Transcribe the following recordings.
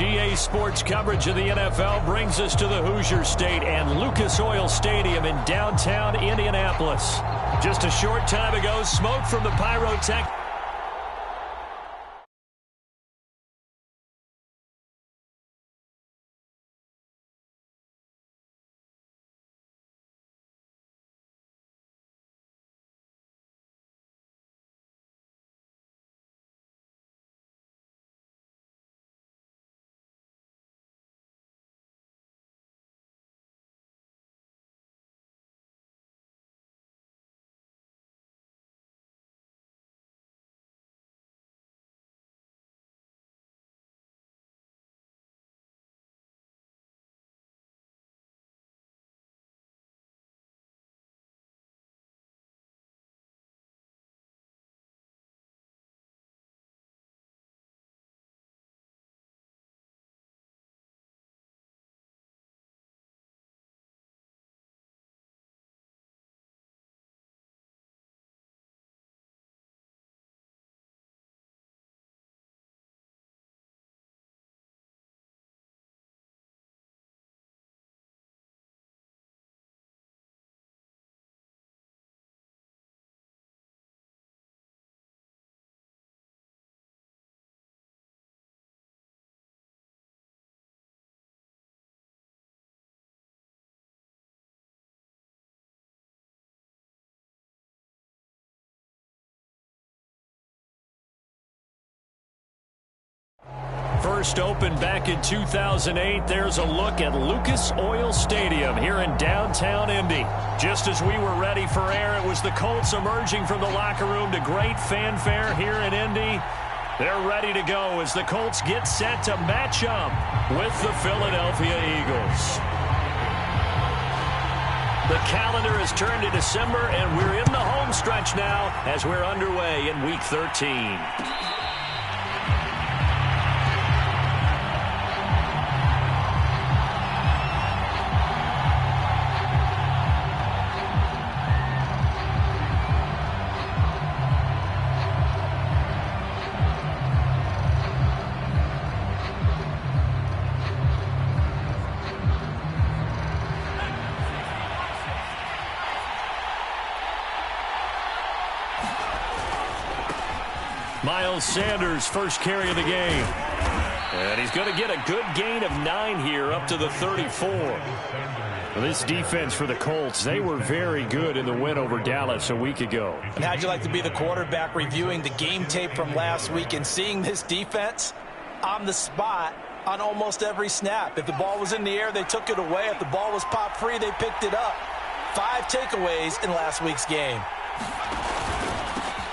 EA Sports coverage of the NFL brings us to the Hoosier State and Lucas Oil Stadium in downtown Indianapolis. Just a short time ago, smoke from the pyrotech. First opened back in 2008. There's a look at Lucas Oil Stadium here in downtown Indy. Just as we were ready for air, it was the Colts emerging from the locker room to great fanfare here in Indy. They're ready to go as the Colts get set to match up with the Philadelphia Eagles. The calendar has turned to December, and we're in the home stretch now as we're underway in Week 13. Miles Sanders, first carry of the game. And he's going to get a good gain of 9 here up to the 34. Well, this defense for the Colts, they were very good in the win over Dallas a week ago. And how'd you like to be the quarterback reviewing the game tape from last week and seeing this defense on the spot on almost every snap? If the ball was in the air, they took it away. If the ball was popped free, they picked it up. 5 takeaways in last week's game.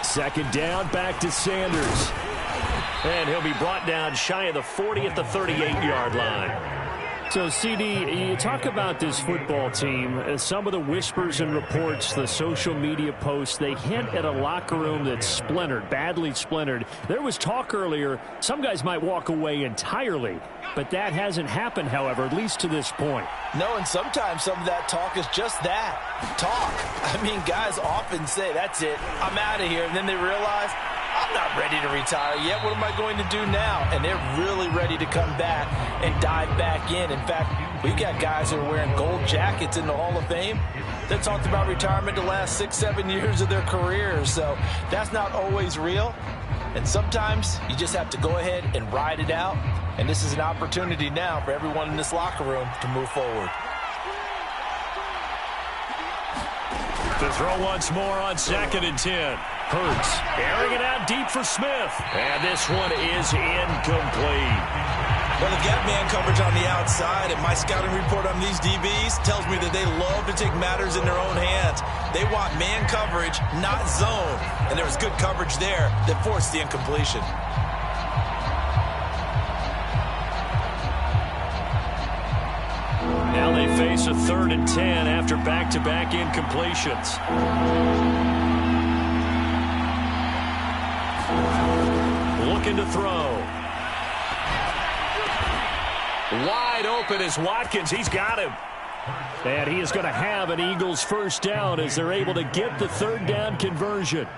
Second down, back to Sanders. And he'll be brought down shy of the 40 at the 38-yard line. So, CD, you talk about this football team. Some of the whispers and reports, the social media posts, they hint at a locker room that's splintered, badly splintered. There was talk earlier, some guys might walk away entirely. But that hasn't happened, however, at least to this point. No, and sometimes some of that talk is just that, talk. I mean, guys often say, that's it, I'm out of here. And then they realize, I'm not ready to retire yet. What am I going to do now? And they're really ready to come back and dive back in. In fact, we've got guys who are wearing gold jackets in the Hall of Fame that talked about retirement the last 6-7 years of their careers. So that's not always real. And sometimes you just have to go ahead and ride it out. And this is an opportunity now for everyone in this locker room to move forward. To throw once more on 2nd and 10. Hurts airing it out deep for Smith. And this one is incomplete. Well, they've got man coverage on the outside, and my scouting report on these DBs tells me that they love to take matters in their own hands. They want man coverage, not zone. And there was good coverage there that forced the incompletion. Now they face a 3rd and 10 after back-to-back incompletions. Looking to throw. Wide open is Watkins. He's got him. And he is going to have an Eagles first down as they're able to get the 3rd down conversion.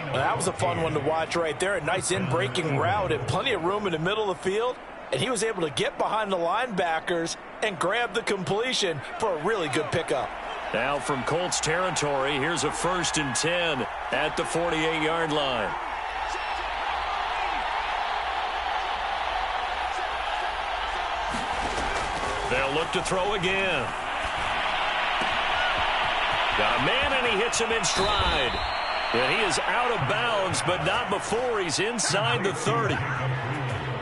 Well, that was a fun one to watch right there. A nice in-breaking route and plenty of room in the middle of the field. and he was able to get behind the linebackers and grab the completion for a really good pickup. Now from Colts territory, here's a 1st and 10 at the 48-yard line. They'll look to throw again. Got a man, and he hits him in stride. And he is out of bounds, but not before he's inside the 30.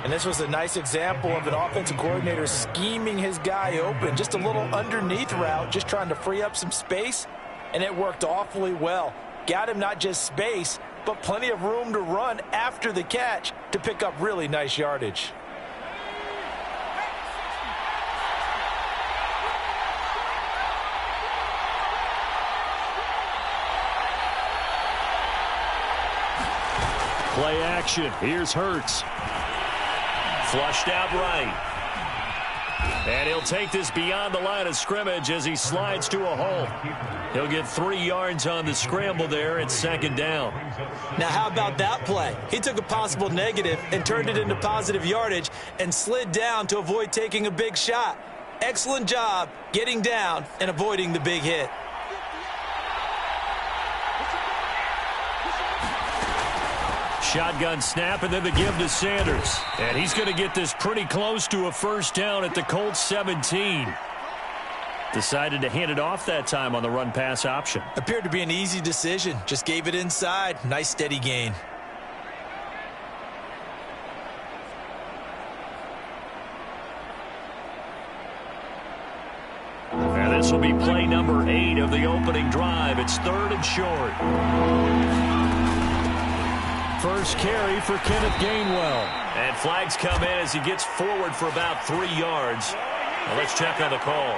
And this was a nice example of an offensive coordinator scheming his guy open. Just a little underneath route, just trying to free up some space, and it worked awfully well. Got him not just space, but plenty of room to run after the catch to pick up really nice yardage. Play action. Here's Hurts. Flushed out right. And he'll take this beyond the line of scrimmage as he slides to a hole. He'll get 3 yards on the scramble there at 2nd down. Now, how about that play? He took a possible negative and turned it into positive yardage and slid down to avoid taking a big shot. Excellent job getting down and avoiding the big hit. Shotgun snap, and then the give to Sanders. And he's going to get this pretty close to a 1st down at the Colts 17. Decided to hand it off that time on the run-pass option. Appeared to be an easy decision. Just gave it inside. Nice steady gain. And this will be play number 8 of the opening drive. It's 3rd and short. First carry for Kenneth Gainwell. And flags come in as he gets forward for about 3 yards. Well, let's check on the call.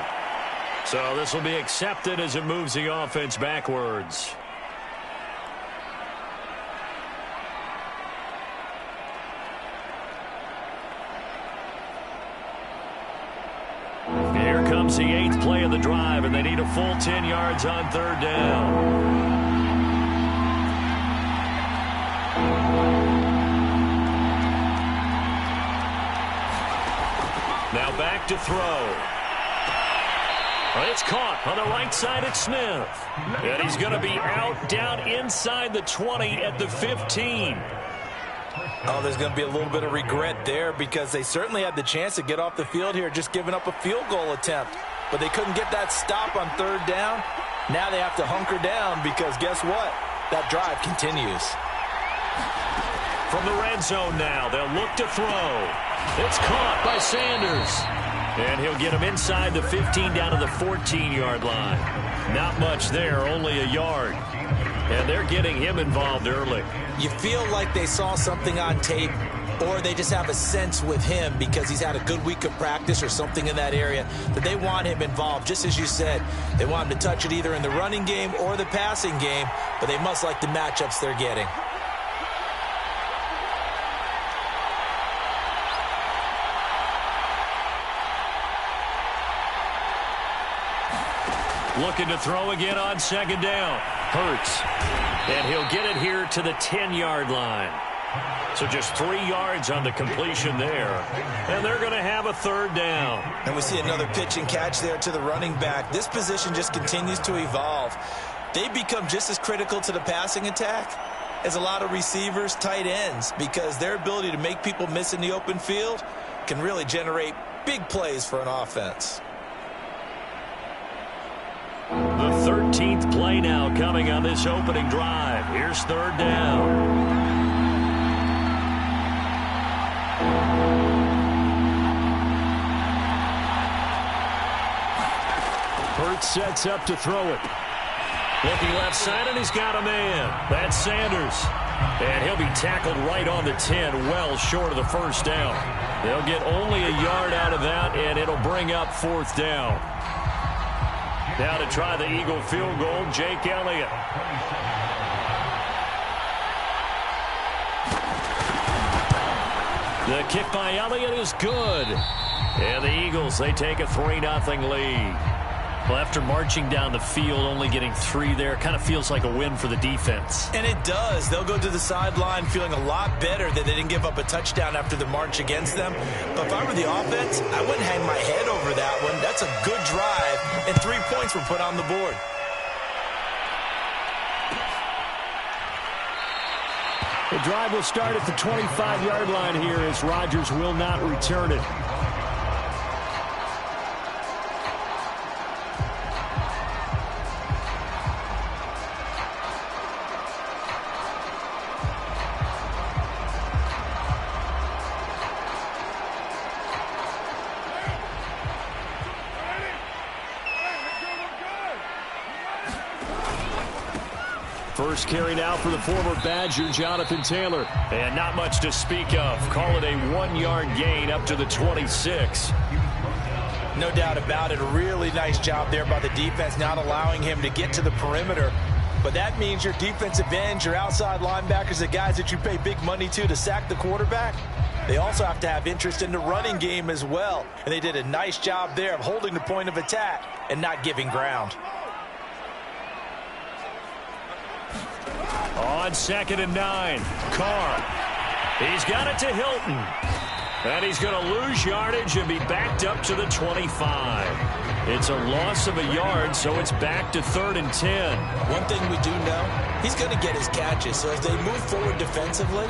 So this will be accepted as it moves the offense backwards. Here comes the 8th play of the drive, and they need a full 10 yards on 3rd down. Now back to throw. It's caught on the right side at Smith. And he's going to be out down inside the 20 at the 15. Oh, there's going to be a little bit of regret there because they certainly had the chance to get off the field here, just giving up a field goal attempt. But they couldn't get that stop on 3rd down. Now they have to hunker down because guess what? That drive continues. From the red zone now, they'll look to throw. It's caught by Sanders. And he'll get him inside the 15 down to the 14-yard line. Not much there, only a yard. And they're getting him involved early. You feel like they saw something on tape, or they just have a sense with him because he's had a good week of practice or something in that area that they want him involved. Just as you said, they want him to touch it either in the running game or the passing game, but they must like the matchups they're getting. Looking to throw again on 2nd down. Hurts. And he'll get it here to the 10-yard line. So just 3 yards on the completion there. And they're going to have a 3rd down. And we see another pitch and catch there to the running back. This position just continues to evolve. They become just as critical to the passing attack as a lot of receivers, tight ends, because their ability to make people miss in the open field can really generate big plays for an offense. The 13th play now coming on this opening drive. Here's 3rd down. Hurts sets up to throw it. Looking left side, and he's got a man. That's Sanders. And he'll be tackled right on the 10, well short of the 1st down. They'll get only a yard out of that, and it'll bring up 4th down. Now to try the Eagle field goal, Jake Elliott. The kick by Elliott is good. And the Eagles, they take a 3-0 lead. Well, after marching down the field, only getting 3 there, kind of feels like a win for the defense. And it does. They'll go to the sideline feeling a lot better that they didn't give up a touchdown after the march against them. But if I were the offense, I wouldn't hang my head over that one. That's a good drive, and 3 points were put on the board. The drive will start at the 25-yard line here as Rodgers will not return it. First carry now for the former Badger, Jonathan Taylor. And not much to speak of. Call it a 1-yard gain up to the 26. No doubt about it. A really nice job there by the defense, not allowing him to get to the perimeter. But that means your defensive ends, your outside linebackers, the guys that you pay big money to sack the quarterback, they also have to have interest in the running game as well. And they did a nice job there of holding the point of attack and not giving ground. On 2nd and 9, Carr. He's got it to Hilton. And he's going to lose yardage and be backed up to the 25. It's a loss of a yard, so it's back to 3rd and 10. One thing we do know, he's going to get his catches. So as they move forward defensively,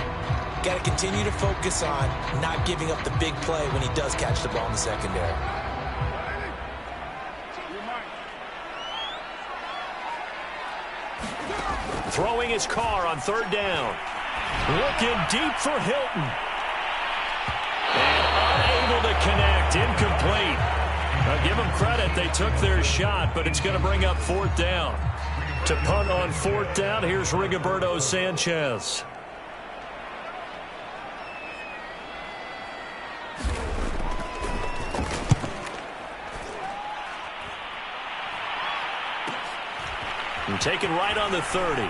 got to continue to focus on not giving up the big play when he does catch the ball in the secondary. Throwing his Carr on 3rd down. Looking deep for Hilton. And unable to connect. Incomplete. Now give them credit. They took their shot, but it's going to bring up 4th down. To punt on 4th down, here's Rigoberto Sanchez. And taken right on the 30.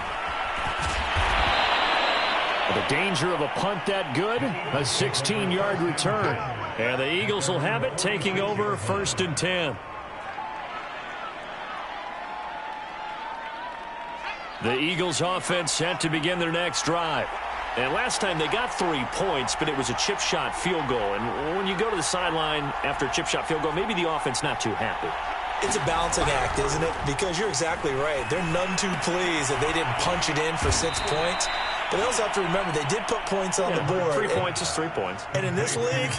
The danger of a punt that good, a 16-yard return. And the Eagles will have it, taking over 1st and 10. The Eagles offense set to begin their next drive. And last time they got 3 points, but it was a chip shot field goal. And when you go to the sideline after a chip shot field goal, maybe the offense not too happy. It's a balancing act, isn't it? Because you're exactly right. They're none too pleased that they didn't punch it in for 6 points. But they also have to remember they did put points on the board. 3 points is 3 points. And in this league,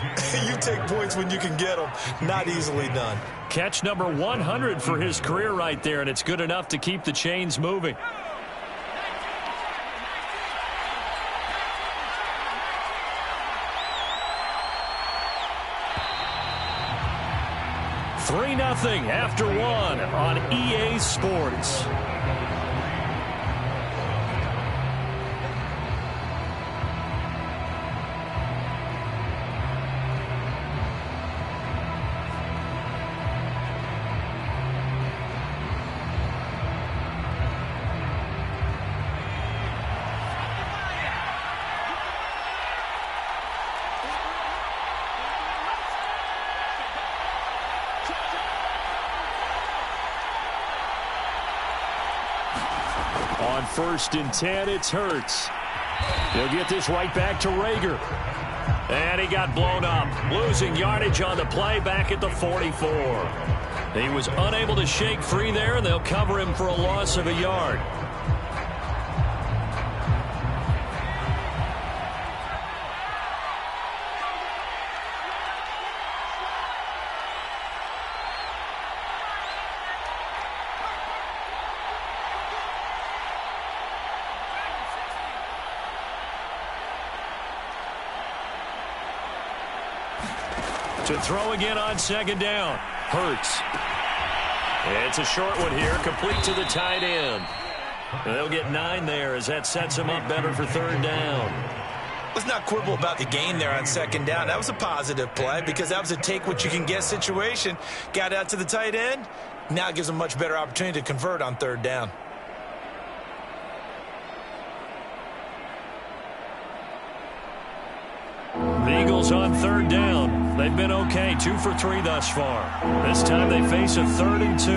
you take points when you can get them. Not easily done. Catch number 100 for his career right there, and it's good enough to keep the chains moving. Three 3-0 after 1 on EA Sports. On 1st and 10, it's Hurts. He'll get this right back to Rager. And he got blown up, losing yardage on the play back at the 44. He was unable to shake free there, and they'll cover him for a loss of a yard. To throw again on 2nd down. Hurts. It's a short one here, complete to the tight end. And they'll get 9 there as that sets them up better for 3rd down. Let's not quibble about the gain there on 2nd down. That was a positive play because that was a take-what-you-can-get situation. Got out to the tight end. Now it gives them a much better opportunity to convert on 3rd down. The Eagles on 3rd down. They've been okay, 2 for 3 thus far. This time they face a 3rd and 2.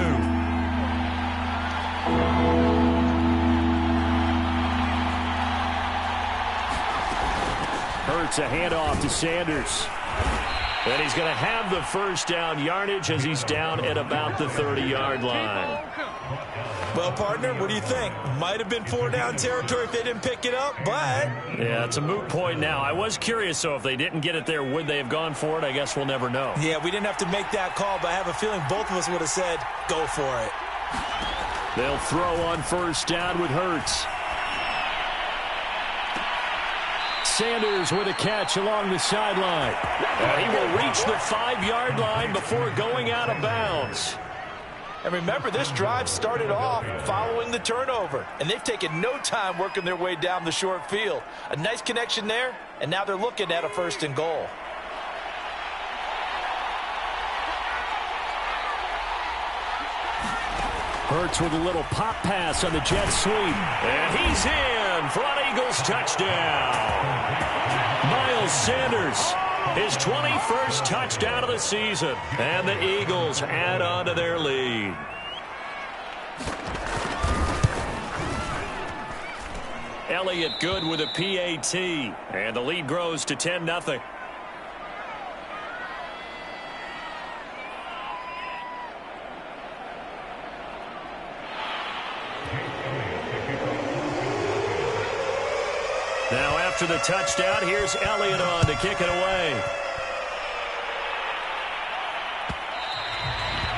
Hurts a handoff to Sanders. And he's going to have the first down yardage as he's down at about the 30-yard line. Well, partner, what do you think? Might have been 4-down territory if they didn't pick it up, but... Yeah, it's a moot point now. I was curious, so if they didn't get it there, would they have gone for it? I guess we'll never know. Yeah, we didn't have to make that call, but I have a feeling both of us would have said, go for it. They'll throw on first down with Hurts. Sanders with a catch along the sideline. He will reach the 5-yard line before going out of bounds. And remember, this drive started off following the turnover, and they've taken no time working their way down the short field. A nice connection there, and now they're looking at a 1st and goal. Hurts with a little pop pass on the jet sweep. And he's in for an Eagles touchdown. Miles Sanders, his 21st touchdown of the season. And the Eagles add on to their lead. Elliott good with a PAT. And the lead grows to 10-0. Now after the touchdown, here's Elliott on to kick it away.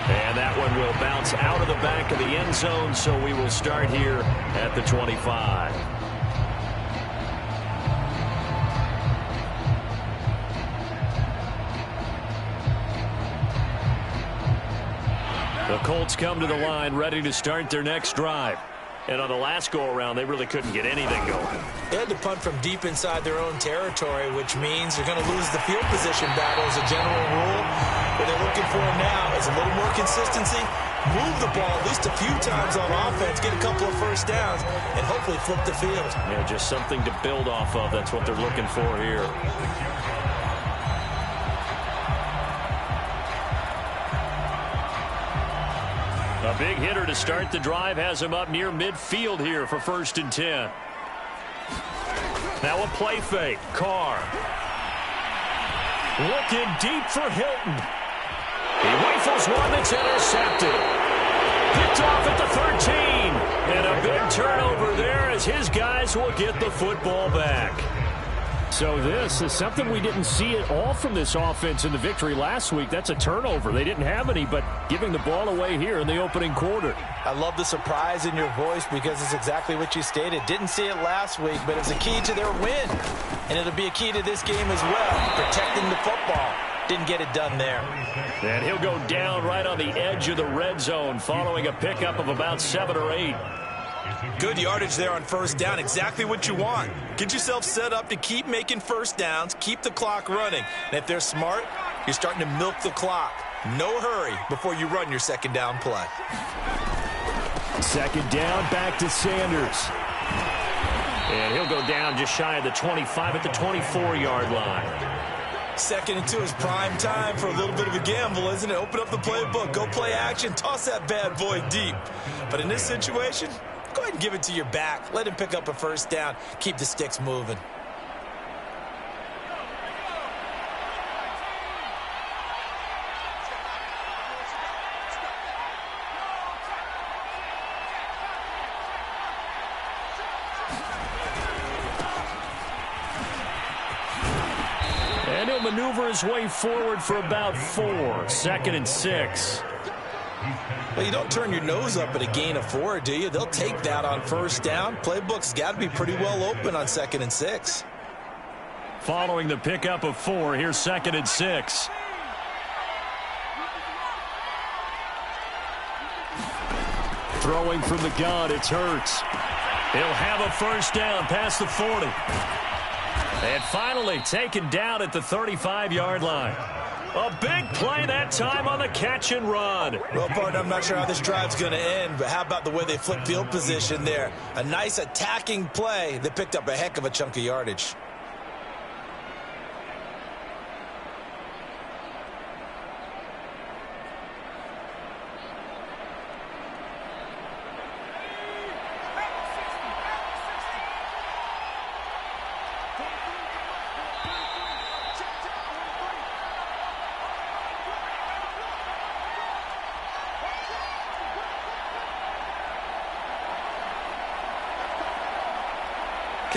And that one will bounce out of the back of the end zone, so we will start here at the 25. The Colts come to the line ready to start their next drive. And on the last go-around, they really couldn't get anything going. They had to punt from deep inside their own territory, which means they're going to lose the field position battle as a general rule. What they're looking for now is a little more consistency, move the ball at least a few times on offense, get a couple of first downs, and hopefully flip the field. Yeah, just something to build off of. That's what they're looking for here. A big hitter to start the drive has him up near midfield here for 1st and 10. Now a play fake. Carr. Looking deep for Hilton. He rifles one that's intercepted. Picked off at the 13. And a big turnover there as his guys will get the football back. So this is something we didn't see at all from this offense in the victory last week. That's a turnover. They didn't have any, but giving the ball away here in the opening quarter. I love the surprise in your voice because it's exactly what you stated. Didn't see it last week, but it's a key to their win. And it'll be a key to this game as well, protecting the football. Didn't get it done there. And he'll go down right on the edge of the red zone following a pickup of about 7 or 8. Good yardage there on first down. Exactly what you want. Get yourself set up to keep making first downs, keep the clock running. And if they're smart, you're starting to milk the clock. No hurry before you run your second down play. Second down, back to Sanders. And he'll go down just shy of the 25 at the 24-yard line. 2nd and 2 is prime time for a little bit of a gamble, isn't it? Open up the playbook, go play action, toss that bad boy deep. But in this situation, go ahead and give it to your back. Let him pick up a first down. Keep the sticks moving. And he'll maneuver his way forward for about 4. 2nd and 6. Well, you don't turn your nose up at a gain of 4, do you? They'll take that on first down. Playbook's got to be pretty well open on 2nd and 6. Following the pickup of 4, here's 2nd and 6. Throwing from the gun, it's Hurts. He'll have a first down past the 40. And finally taken down at the 35-yard line. A big play that time on the catch and run. Well, partner, I'm not sure how this drive's going to end, but how about the way they flip field position there? A nice attacking play that picked up a heck of a chunk of yardage.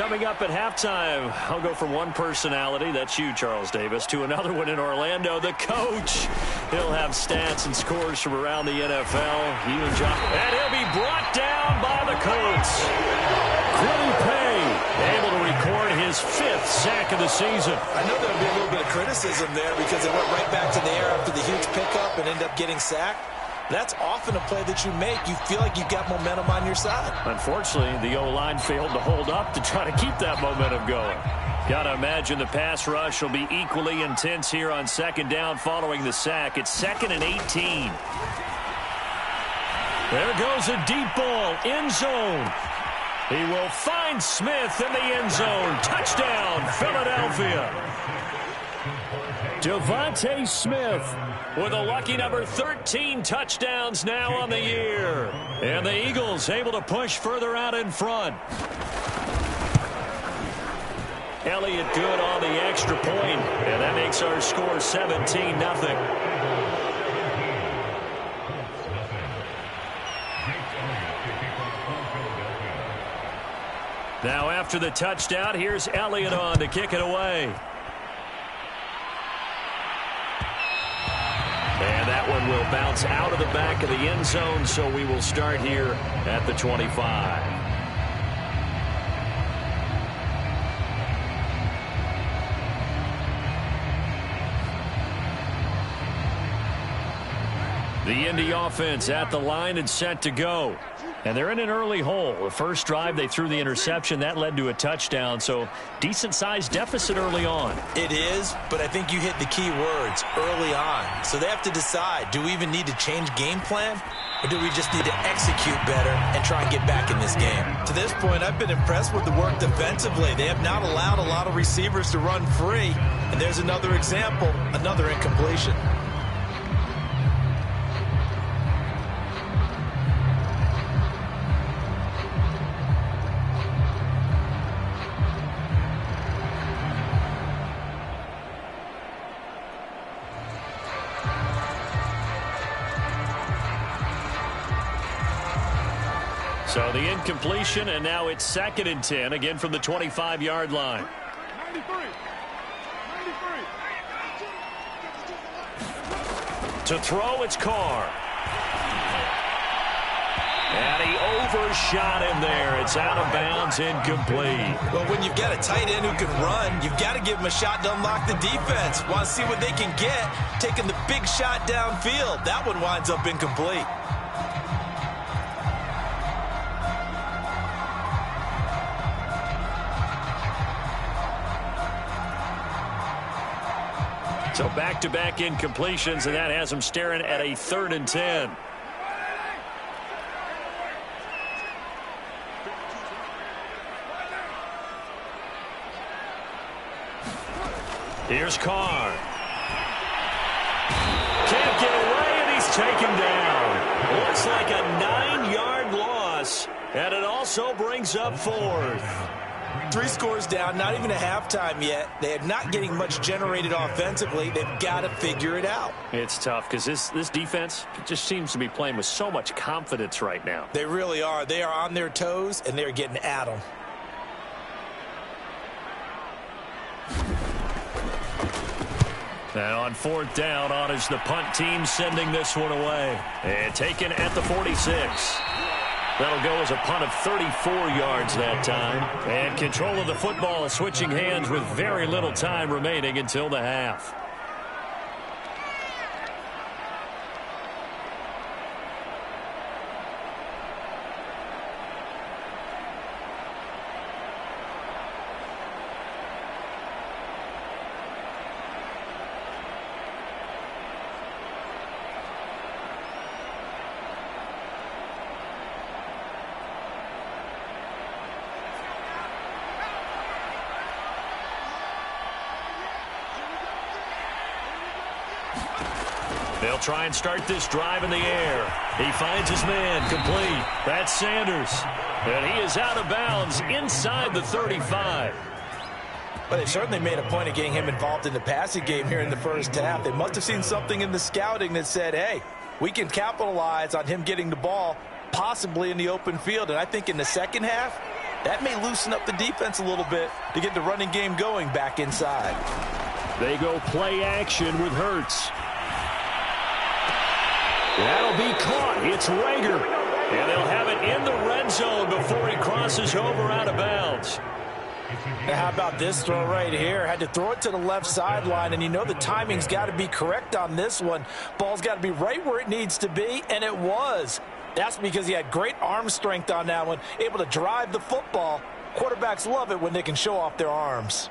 Coming up at halftime, I'll go from one personality, that's you, Charles Davis, to another one in Orlando, the coach. He'll have stats and scores from around the NFL. And he'll be brought down by the Colts. Quiddy Pay able to record his 5th sack of the season. I know there'll be a little bit of criticism there because it went right back to the air after the huge pickup and ended up getting sacked. That's often a play that you make. You feel like you've got momentum on your side. Unfortunately, the O-line failed to hold up to try to keep that momentum going. Got to imagine the pass rush will be equally intense here on 2nd down following the sack. It's 2nd and 18. There goes a deep ball, end zone. He will find Smith in the end zone. Touchdown, Philadelphia. Devontae Smith with a lucky number 13 touchdowns now on the year. And the Eagles able to push further out in front. Elliott good on the extra point, and that makes our score 17-0. Now after the touchdown, here's Elliott on to kick it away. And that one will bounce out of the back of the end zone, so we will start here at the 25. The Indy offense at the line and set to go. And they're in an early hole. The first drive, they threw the interception. That led to a touchdown, so decent-sized deficit early on. It is, but I think you hit the key words, early on. So they have to decide, do we even need to change game plan? Or do we just need to execute better and try and get back in this game? To this point, I've been impressed with the work defensively. They have not allowed a lot of receivers to run free. And there's another example, another incompletion. So the incompletion, and now it's 2nd and 10, again from the 25-yard line. 93. To throw, it's Carr. And he overshot him there. It's out of bounds, incomplete. Well, when you've got a tight end who can run, you've got to give him a shot to unlock the defense. Want to see what they can get, taking the big shot downfield. That one winds up incomplete. So back-to-back incompletions, and that has him staring at a 3rd and 10. Here's Carr. Can't get away, and he's taken down. Looks like a 9-yard loss, and it also brings up 4th. 3 scores down, not even a halftime yet. They are not getting much generated offensively. They've got to figure it out. It's tough because this defense just seems to be playing with so much confidence right now. They really are. They are on their toes, and they're getting at them. And on 4th down, on is the punt team sending this one away. And taken at the 46. That'll go as a punt of 34 yards that time. And control of the football switching hands with very little time remaining until the half. They'll try and start this drive in the air. He finds his man, complete. That's Sanders. And he is out of bounds inside the 35. But they certainly made a point of getting him involved in the passing game here in the first half. They must have seen something in the scouting that said, hey, we can capitalize on him getting the ball possibly in the open field. And I think in the second half, That may loosen up the defense a little bit to get the running game going back inside. They go play action with Hurts. That'll be caught. It's Rager. And they'll have it in the red zone before he crosses over out of bounds. Now, how about this throw right here? Had to throw it to the left sideline, and you know the timing's got to be correct on this one. Ball's got to be right where it needs to be, and it was. That's because he had great arm strength on that one, able to drive the football. Quarterbacks love it when they can show off their arms.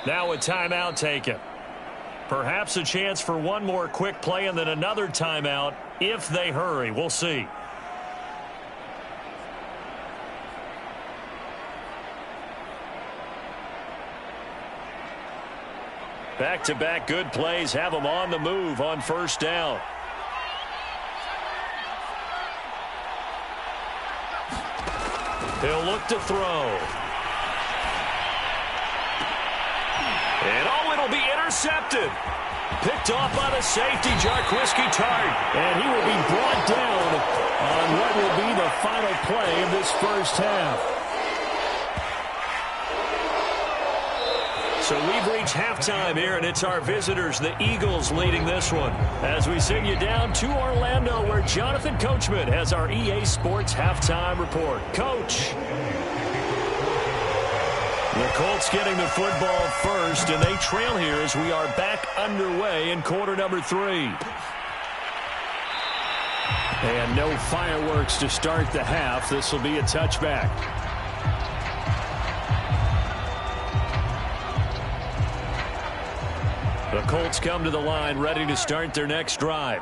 Now a timeout taken. Perhaps a chance for one more quick play and then another timeout if they hurry. We'll see. Back-to-back good plays have them on the move on first down. He'll look to throw. And it'll be intercepted. Picked off by the safety, Jarquiski Tart. And he will be brought down on what will be the final play of this first half. So we've reached halftime here, and it's our visitors, the Eagles, leading this one. As we send you down to Orlando, where Jonathan Coachman has our EA Sports halftime report. Coach. The Colts getting the football first, and they trail here as we are back underway in quarter number 3. And no fireworks to start the half. This will be a touchback. The Colts come to the line ready to start their next drive.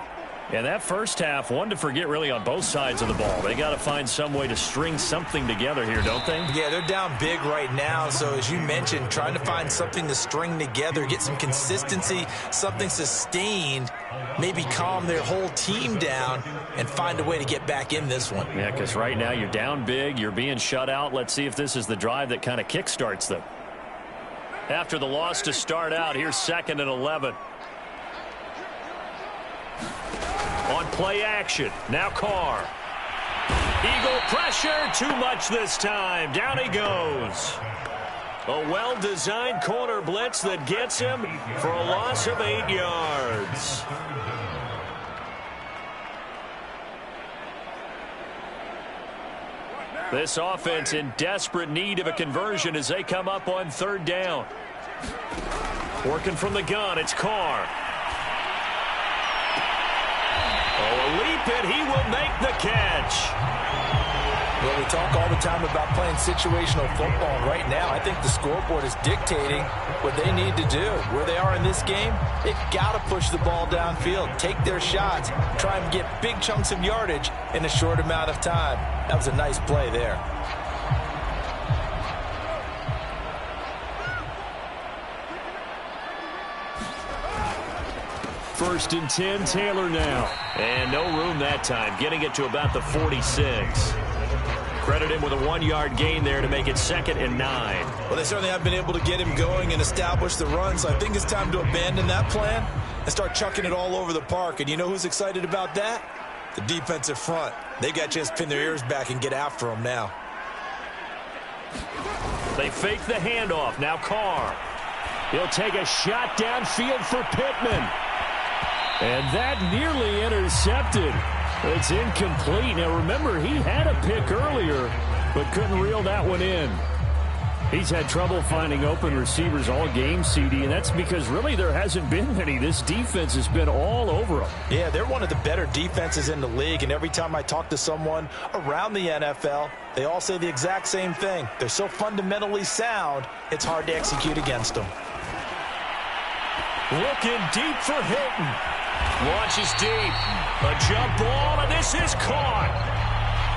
And that first half, one to forget really on both sides of the ball. They got to find some way to string something together here, don't they? Yeah, they're down big right now. So as you mentioned, trying to find something to string together, get some consistency, something sustained, maybe calm their whole team down and find a way to get back in this one. Yeah, because right now you're down big, you're being shut out. Let's see if this is the drive that kind of kickstarts them. After the loss to start out, here's 2nd and 11. On play action, now Carr. Eagle pressure, too much this time. Down he goes. A well-designed corner blitz that gets him for a loss of 8 yards. This offense in desperate need of a conversion as they come up on 3rd down. Working from the gun, it's Carr. Oh, a leap, and he will make the catch. Well, we talk all the time about playing situational football, and right now I think the scoreboard is dictating what they need to do. Where they are in this game, they've got to push the ball downfield, take their shots, try and get big chunks of yardage in a short amount of time. That was a nice play there. First and 10, Taylor now. And no room that time, getting it to about the 46. Credit him with a 1-yard gain there to make it 2nd and 9. Well, they certainly have been able to get him going and establish the run, so I think it's time to abandon that plan and start chucking it all over the park. And you know who's excited about that? The defensive front. They got a chance to pin their ears back and get after him now. They fake the handoff. Now Carr. He'll take a shot downfield for Pittman. And that nearly intercepted. It's incomplete. Now, remember, he had a pick earlier, but couldn't reel that one in. He's had trouble finding open receivers all game, CD, and that's because really there hasn't been any. This defense has been all over them. Yeah, they're one of the better defenses in the league, and every time I talk to someone around the NFL, they all say the exact same thing. They're so fundamentally sound, it's hard to execute against them. Looking deep for Hilton. Launches deep. A jump ball, and this is caught.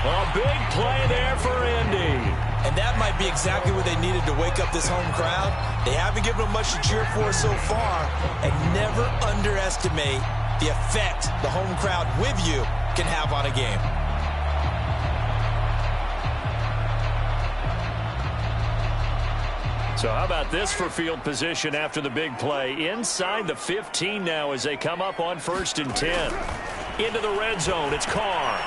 A big play there for Indy. And that might be exactly what they needed to wake up this home crowd. They haven't given them much to cheer for so far. And never underestimate the effect the home crowd with you can have on a game. So how about this for field position after the big play? Inside the 15 now as they come up on 1st and 10. Into the red zone, it's Carr.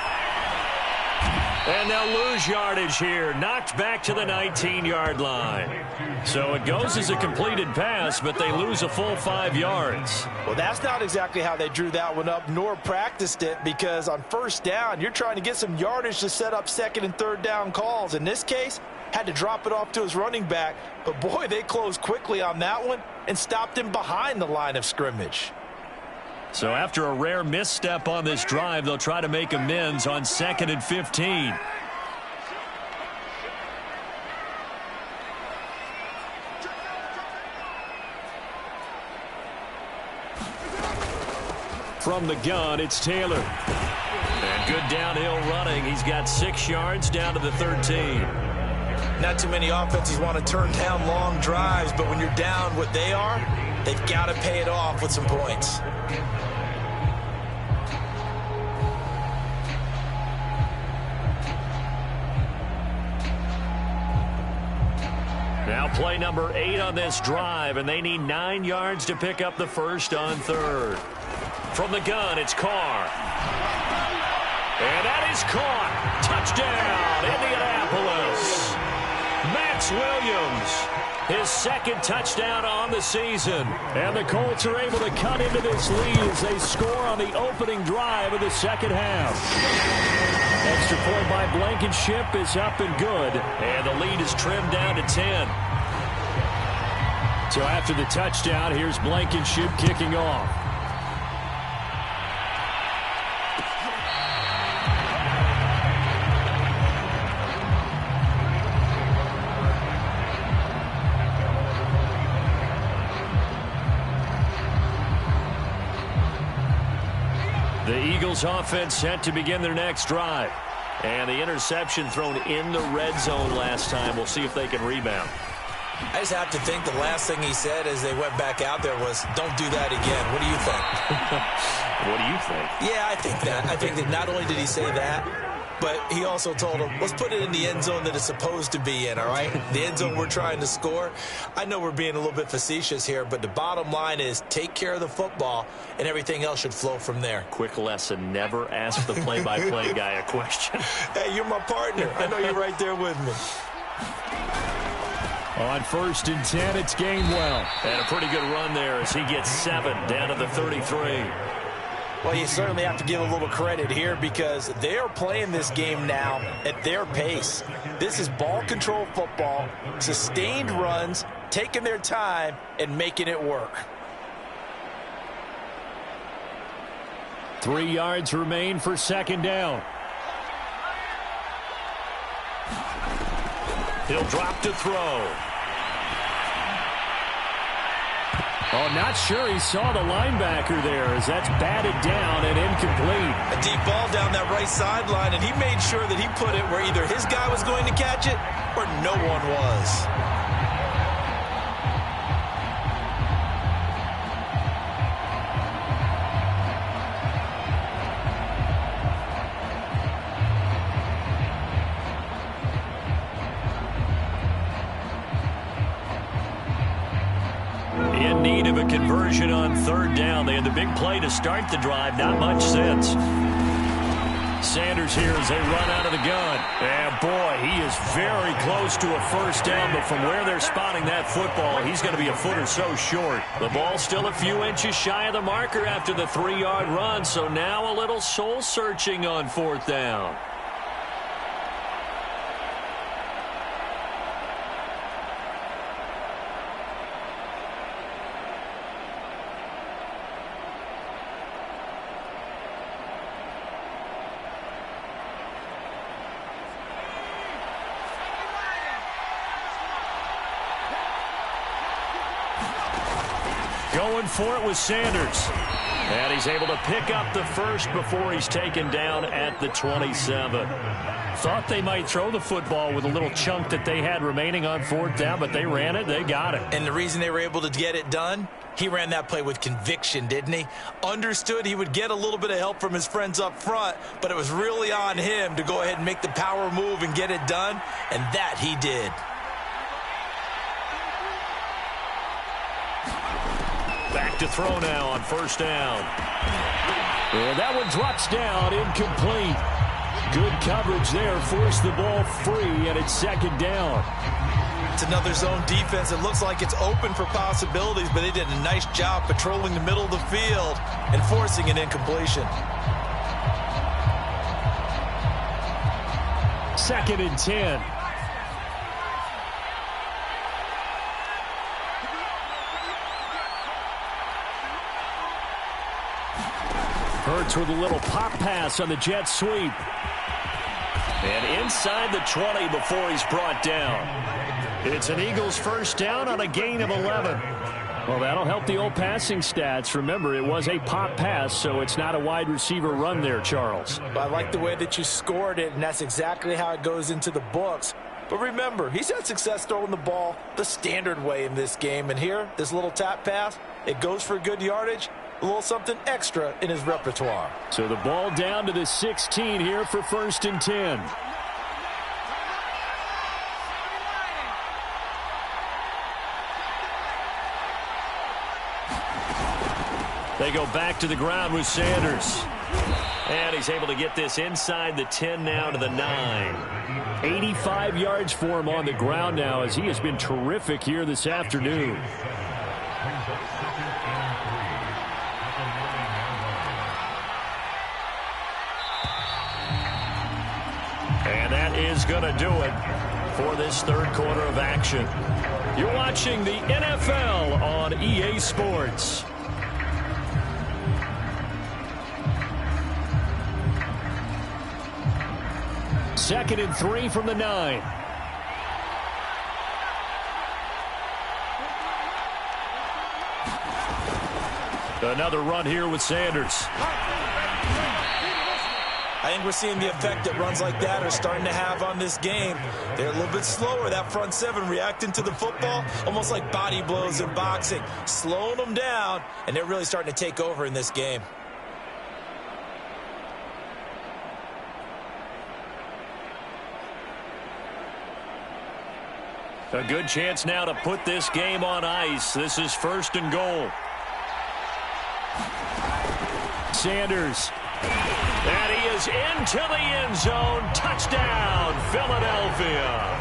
And they'll lose yardage here. Knocked back to the 19-yard line. So it goes as a completed pass, but they lose a full 5 yards. Well, that's not exactly how they drew that one up, nor practiced it, because on first down, you're trying to get some yardage to set up second and third down calls. In this case, had to drop it off to his running back. But, boy, they closed quickly on that one and stopped him behind the line of scrimmage. So after a rare misstep on this drive, they'll try to make amends on 2nd and 15. From the gun, it's Taylor. And good downhill running. He's got 6 yards down to the 13. Not too many offenses want to turn down long drives, but when you're down what they are, they've got to pay it off with some points. Now play number 8 on this drive, and they need 9 yards to pick up the first on 3rd. From the gun, it's Carr. And that is caught. Touchdown, Indianapolis. Max Williams, his 2nd touchdown on the season. And the Colts are able to cut into this lead as they score on the opening drive of the second half. Extra point by Blankenship is up and good. And the lead is trimmed down to 10. So after the touchdown, here's Blankenship kicking off. The Eagles offense set to begin their next drive. And the interception thrown in the red zone last time. We'll see if they can rebound. I just have to think the last thing he said as they went back out there was, don't do that again. What do you think? What do you think? Yeah, I think that. I think that not only did he say that, but he also told him, let's put it in the end zone that it's supposed to be in, all right? The end zone we're trying to score. I know we're being a little bit facetious here, but the bottom line is take care of the football, and everything else should flow from there. Quick lesson, never ask the play-by-play guy a question. Hey, you're my partner. I know you're right there with me. On 1st and 10, it's Gainwell. And a pretty good run there as he gets 7 down to the 33. Well, you certainly have to give a little credit here because they are playing this game now at their pace. This is ball control football, sustained runs, taking their time, and making it work. 3 yards remain for 2nd down. He'll drop to throw. Oh, not sure he saw the linebacker there as that's batted down and incomplete. A deep ball down that right sideline, and he made sure that he put it where either his guy was going to catch it or no one was. In need of a conversion on 3rd down. They had the big play to start the drive. Not much since. Sanders here as they run out of the gun. And, boy, he is very close to a first down. But from where they're spotting that football, he's going to be a foot or so short. The ball's still a few inches shy of the marker after the 3-yard run. So now a little soul-searching on 4th down. Going for it with Sanders. And he's able to pick up the first before he's taken down at the 27. Thought they might throw the football with a little chunk that they had remaining on 4th down, but they ran it, they got it. And the reason they were able to get it done, he ran that play with conviction, didn't he? Understood he would get a little bit of help from his friends up front, but it was really on him to go ahead and make the power move and get it done, and that he did. Back to throw now on 1st down. And that one drops down, incomplete. Good coverage there. Forced the ball free, and it's second down. It's another zone defense. It looks like it's open for possibilities, but they did a nice job patrolling the middle of the field and forcing an incompletion. Second and 10. Hurts with a little pop pass on the jet sweep. And inside the 20 before he's brought down. It's an Eagles first down on a gain of 11. Well, that'll help the old passing stats. Remember, it was a pop pass, so it's not a wide receiver run there, Charles. I like the way that you scored it, and that's exactly how it goes into the books. But remember, he's had success throwing the ball the standard way in this game. And here, this little tap pass, it goes for good yardage. A little something extra in his repertoire. So the ball down to the 16 here for first and 10. They go back to the ground with Sanders. And he's able to get this inside the 10 now to the 9. 85 yards for him on the ground now as he has been terrific here this afternoon. And that is going to do it for this third quarter of action. You're watching the NFL on EA Sports. Second and 3 from the 9. Another run here with Sanders. I think we're seeing the effect that runs like that are starting to have on this game. They're a little bit slower, that front seven reacting to the football, almost like body blows in boxing, slowing them down, and they're really starting to take over in this game. A good chance now to put this game on ice. This is first and goal. Sanders. And he is into the end zone. Touchdown, Philadelphia.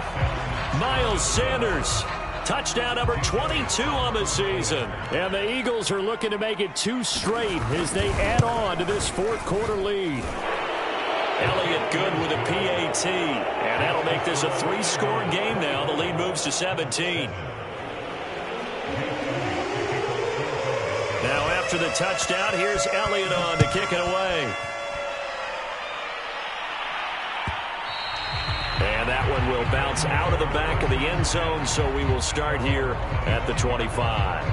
Miles Sanders. Touchdown number 22 on the season. And the Eagles are looking to make it 2 straight as they add on to this fourth quarter lead. Elliott good with a PAT. And that'll make this a 3-score game now. The lead moves to 17. Now after the touchdown, here's Elliott on to kick it away. And that one will bounce out of the back of the end zone, so we will start here at the 25.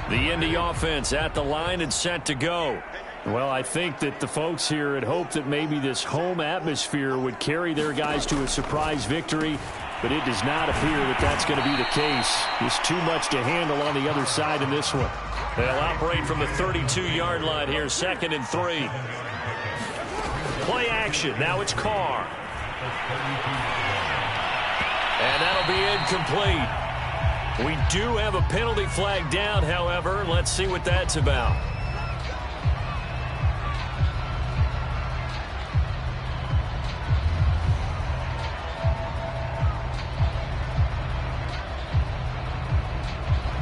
The Indy offense at the line and set to go. Well, I think that the folks here had hoped that maybe this home atmosphere would carry their guys to a surprise victory, but it does not appear that that's going to be the case. There's too much to handle on the other side in this one. They'll operate from the 32-yard line here, second and 3. Play action. Now it's Carr. And that'll be incomplete. We do have a penalty flag down, however. Let's see what that's about.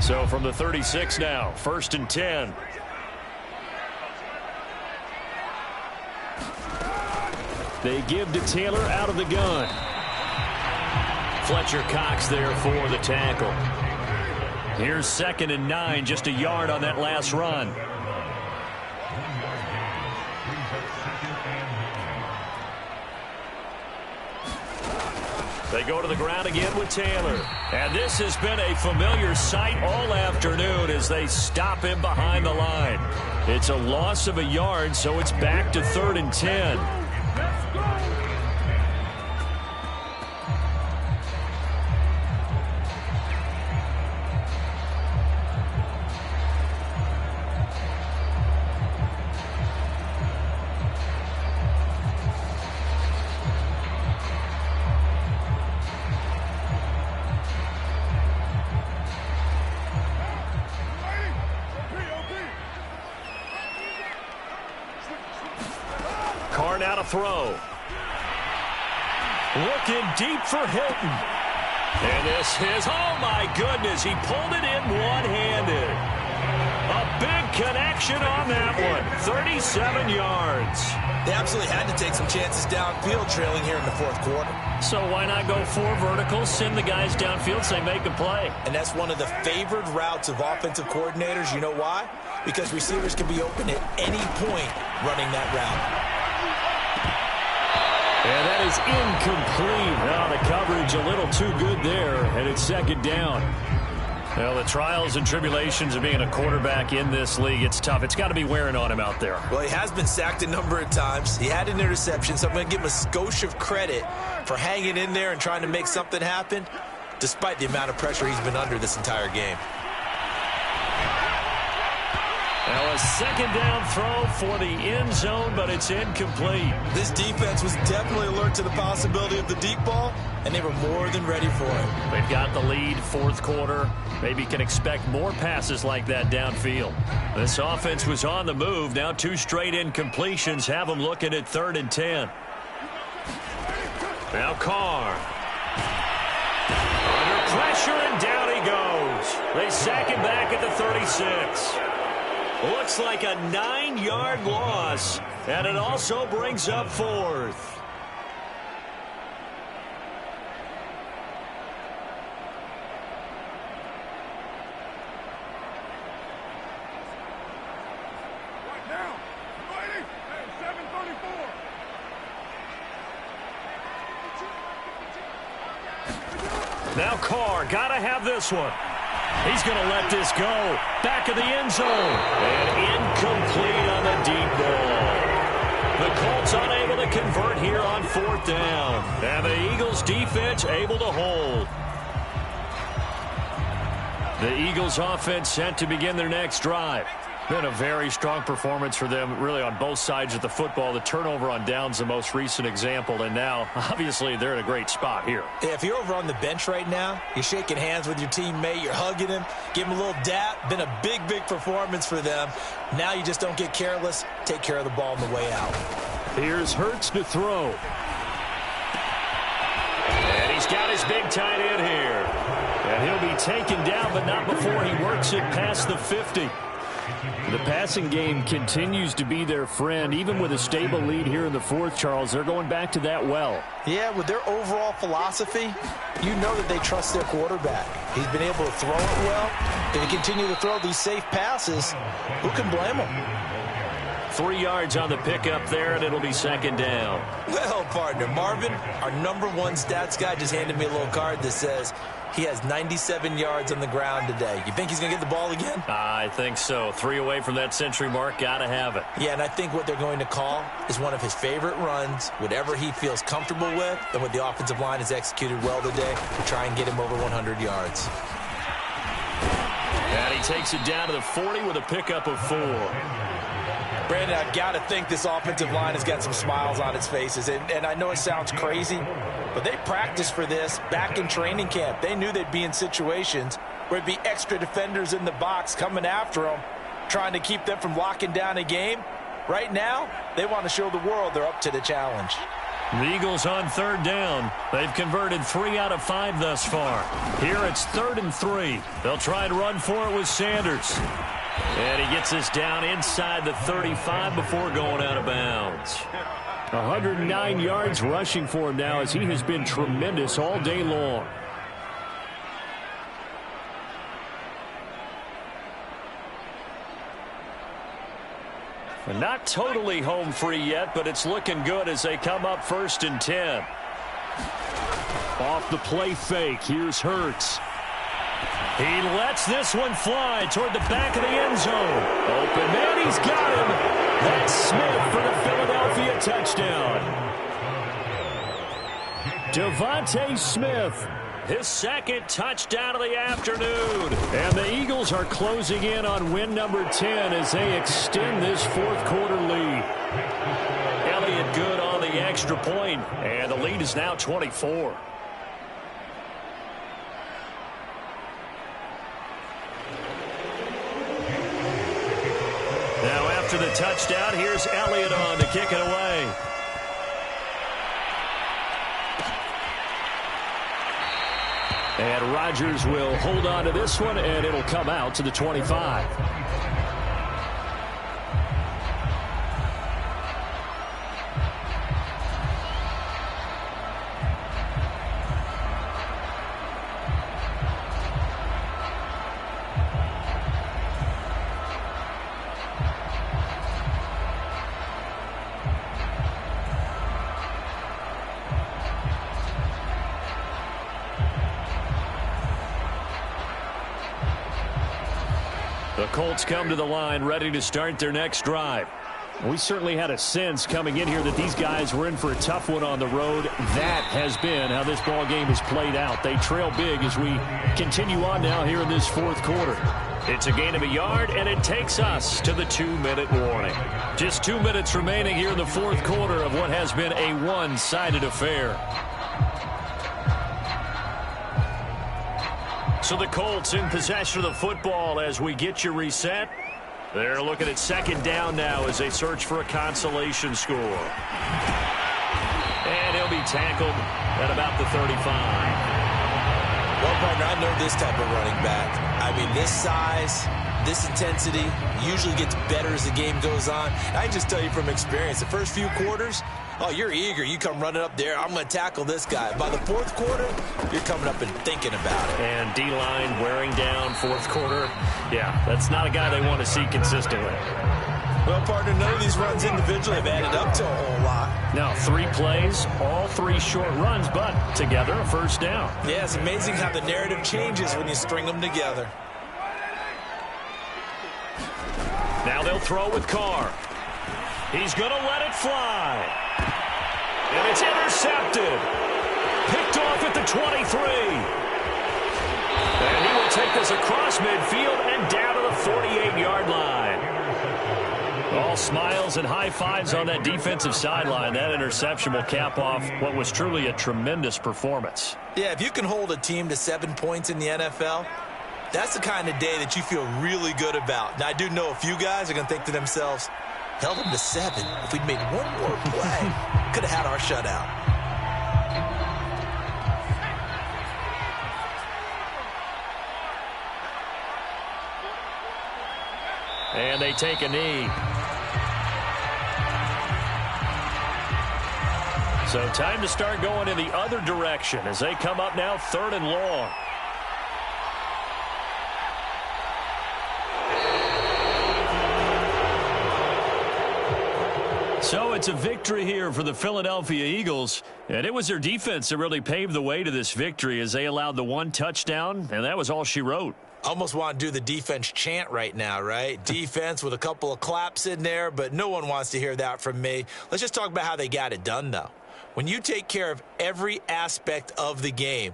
So from the 36 now, first and 10. They give to Taylor out of the gun. Fletcher Cox there for the tackle. Here's second and 9, just a yard on that last run. They go to the ground again with Taylor. And this has been a familiar sight all afternoon as they stop him behind the line. It's a loss of a yard, so it's back to 3rd and 10. throw. Looking deep for Hilton. And this is, oh my goodness, he pulled it in one-handed. A big connection on that one. 37 yards. They absolutely had to take some chances downfield trailing here in the fourth quarter. So why not go 4 verticals, send the guys downfield, say make a play. And that's one of the favored routes of offensive coordinators. You know why? Because receivers can be open at any point running that route. And that is incomplete. Now the coverage a little too good there, and it's second down. Well, the trials and tribulations of being a quarterback in this league, it's tough. It's got to be wearing on him out there. Well, he has been sacked a number of times. He had an interception, so I'm going to give him a skosh of credit for hanging in there and trying to make something happen, despite the amount of pressure he's been under this entire game. Now a second down throw for the end zone, but it's incomplete. This defense was definitely alert to the possibility of the deep ball, and they were more than ready for it. They've got the lead, fourth quarter. Maybe can expect more passes like that downfield. This offense was on the move. Now 2 straight incompletions have them looking at 3rd and 10. Now Carr. Under pressure, and down he goes. They sack him back at the 36. Looks like a 9-yard loss, and it also brings up 4th. Now Carr, got to have this one. He's going to let this go. Back of the end zone. And incomplete on the deep ball. The Colts unable to convert here on 4th down. And the Eagles defense able to hold. The Eagles offense set to begin their next drive. Been a very strong performance for them, really, on both sides of the football. The turnover on downs, the most recent example, and now, obviously, they're in a great spot here. If you're over on the bench right now, you're shaking hands with your teammate, you're hugging him, give him a little dap. Been a big, big performance for them. Now you just don't get careless. Take care of the ball on the way out. Here's Hurts to throw. And he's got his big tight end here. And he'll be taken down, but not before he works it past the 50. The passing game continues to be their friend. Even with a stable lead here in the fourth, Charles, they're going back to that well. Yeah, with their overall philosophy, you know that they trust their quarterback. He's been able to throw it well. If he continue to throw these safe passes, who can blame him? 3 yards on the pickup there, and it'll be second down. Well, partner, Marvin, our #1 stats guy, just handed me a little card that says he has 97 yards on the ground today. You think he's going to get the ball again? I think so. 3 away from that century mark. Got to have it. Yeah, and I think what they're going to call is one of his favorite runs, whatever he feels comfortable with, and what the offensive line has executed well today to try and get him over 100 yards. And he takes it down to the 40 with a pickup of 4. Brandon, I've got to think this offensive line has got some smiles on its faces. And I know it sounds crazy, but they practiced for this back in training camp. They knew they'd be in situations where it'd be extra defenders in the box coming after them, trying to keep them from locking down a game. Right now, they want to show the world they're up to the challenge. The Eagles on 3rd down. They've converted 3 out of 5 thus far. Here it's 3rd and 3. They'll try and run for it with Sanders. And he gets us down inside the 35 before going out of bounds. 109 yards rushing for him now, as he has been tremendous all day long. And not totally home free yet, but it's looking good as they come up 1st and 10. Off the play fake, here's Hurts. He lets this one fly toward the back of the end zone. Open man, he's got him. That's Smith for the Philadelphia touchdown. Devontae Smith, his 2nd touchdown of the afternoon. And the Eagles are closing in on win number 10 as they extend this 4th quarter lead. Elliott good on the extra point, and the lead is now 24. Now after the touchdown, here's Elliott on to kick it away. And Rodgers will hold on to this one, and it'll come out to the 25. The Colts come to the line ready to start their next drive. We certainly had a sense coming in here that these guys were in for a tough one on the road. That has been how this ball game has played out. They trail big as we continue on now here in this fourth quarter. It's a gain of a yard, and it takes us to the 2-minute warning. Just 2 minutes remaining here in the fourth quarter of what has been a one-sided affair. So the Colts in possession of the football as we get you reset. They're looking at second down now as they search for a consolation score. And he'll be tackled at about the 35. Well, partner, I know this type of running back. I mean, this size, this intensity usually gets better as the game goes on. I can just tell you from experience, the first few quarters, oh, you're eager. You come running up there. I'm going to tackle this guy. By the fourth quarter, you're coming up and thinking about it. And D-line wearing down fourth quarter. Yeah, that's not a guy they want to see consistently. Well, partner, none of these runs individually have added up to a whole lot. Now, 3 plays, all 3 short runs, but together a first down. Yeah, it's amazing how the narrative changes when you string them together. Now they'll throw with Carr. He's going to let it fly. And it's intercepted. Picked off at the 23. And he will take this across midfield and down to the 48-yard line. All smiles and high fives on that defensive sideline. That interception will cap off what was truly a tremendous performance. Yeah, if you can hold a team to 7 points in the NFL, that's the kind of day that you feel really good about. Now, I do know a few guys are going to think to themselves, held them to 7. If we'd made one more play, could have had our shutout. And they take a knee. So time to start going in the other direction as they come up now 3rd and long. So it's a victory here for the Philadelphia Eagles, and it was their defense that really paved the way to this victory as they allowed the 1 touchdown, and that was all she wrote. Almost want to do the defense chant right now, right? Defense with a couple of claps in there, but no one wants to hear that from me. Let's just talk about how they got it done, though. When you take care of every aspect of the game,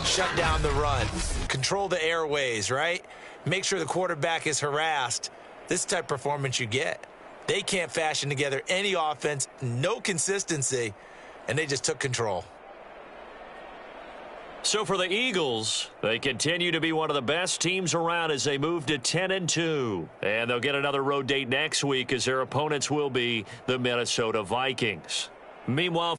shut down the run, control the airways, right? Make sure the quarterback is harassed. This type of performance you get. They can't fashion together any offense, no consistency, and they just took control. So for the Eagles, they continue to be one of the best teams around as they move to 10-2. And they'll get another road date next week as their opponents will be the Minnesota Vikings. Meanwhile,